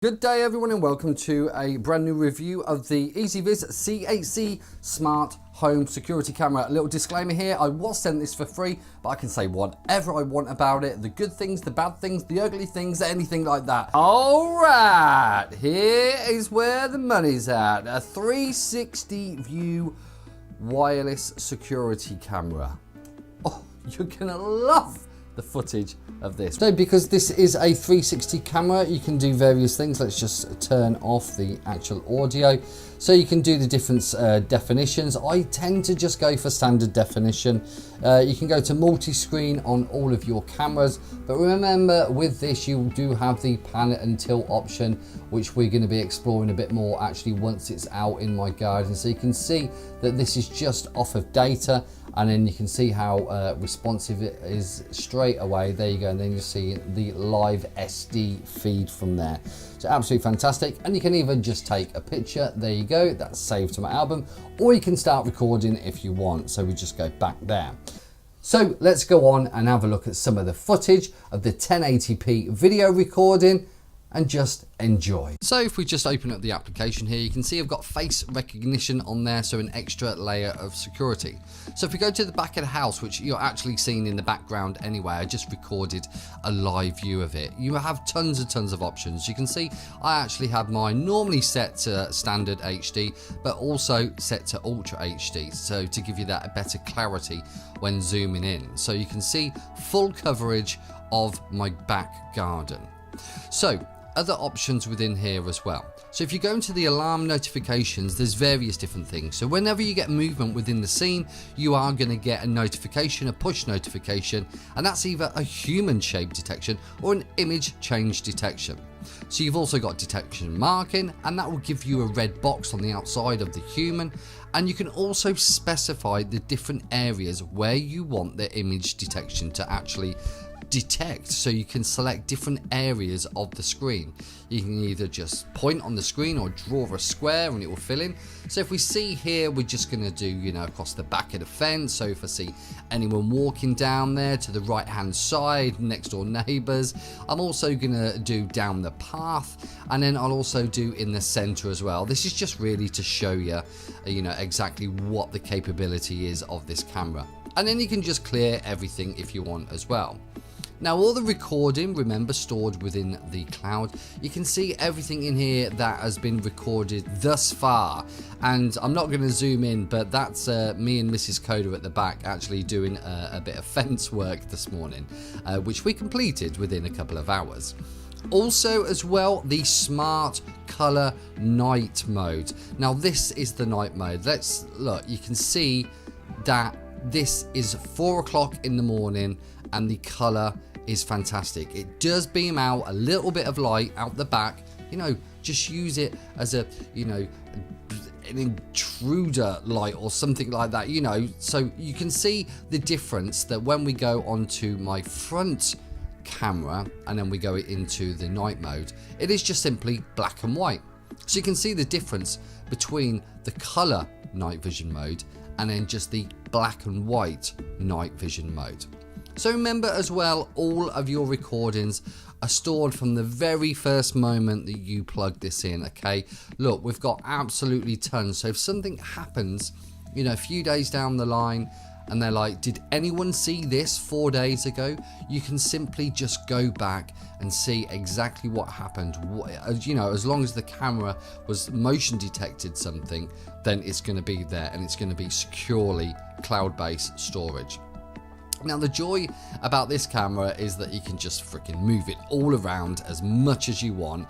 Good day everyone and welcome to a brand new review of the EasyViz C8C Smart Home Security Camera. A little disclaimer here, I was sent this for free, but I can say whatever I want about it. The good things, the bad things, the ugly things, anything like that. Alright, here is where the money's at. A 360 view wireless security camera. Oh, you're gonna love the footage of this. So because this is a 360 camera, you can do various things. Let's just turn off the actual audio. So you can do the different definitions. I tend to just go for standard definition. You can go to multi-screen on all of your cameras, but remember with this you do have the pan and tilt option, which we're going to be exploring a bit more actually once it's out in my garden. So you can see that this is just off of data, and then you can see how responsive it is straight away. There you go, and then you see the live SD feed from there. So absolutely fantastic. And you can even just take a picture. There you go, that's saved to my album, or you can start recording if you want. So we just go back there. So let's go on and have a look at some of the footage of the 1080p video recording and just enjoy. So if we just open up the application here, you can see I've got face recognition on there, so an extra layer of security. So if we go to the back of the house, which you're actually seeing in the background anyway, I just recorded a live view of it. You have tons and tons of options. You can see I actually have mine normally set to standard HD, but also set to ultra HD, so to give you that better clarity when zooming in. So you can see full coverage of my back garden. So other options within here as well. So if you go into the alarm notifications, there's various different things. So whenever you get movement within the scene, you are going to get a notification, a push notification, and that's either a human shape detection or an image change detection. So you've also got detection marking, and that will give you a red box on the outside of the human, and you can also specify the different areas where you want the image detection to actually detect. So you can select different areas of the screen. You can either just point on the screen or draw a square and it will fill in. So if we see here, we're just going to do, you know, across the back of the fence. So if I see anyone walking down there to the right hand side, next door neighbors, I'm also going to do down the path, and then I'll also do in the center as well. This is just really to show you, you know, exactly what the capability is of this camera. And then you can just clear everything if you want as well. Now all the recording, remember, stored within the cloud. You can see everything in here that has been recorded thus far, and I'm not going to zoom in, but that's me and Mrs. Coda at the back actually doing a bit of fence work this morning, which we completed within a couple of hours. Also as well, the smart color night mode. Now this is the night mode. Let's look. You can see that this is 4 o'clock in the morning and the color is fantastic. It does beam out a little bit of light out the back. You know, just use it as a, you know, an intruder light or something like that, you know. So you can see the difference that when we go onto my front camera and then we go into the night mode, it is just simply black and white. So you can see the difference between the color night vision mode and then just the black and white night vision mode. So remember as well, all of your recordings are stored from the very first moment that you plug this in, okay? Look, we've got absolutely tons. So if something happens, you know, a few days down the line, and they're like, did anyone see this 4 days ago? You can simply just go back and see exactly what happened. You know, as long as the camera was motion detected something, then it's going to be there, and it's going to be securely cloud-based storage. Now the joy about this camera is that you can just freaking move it all around as much as you want.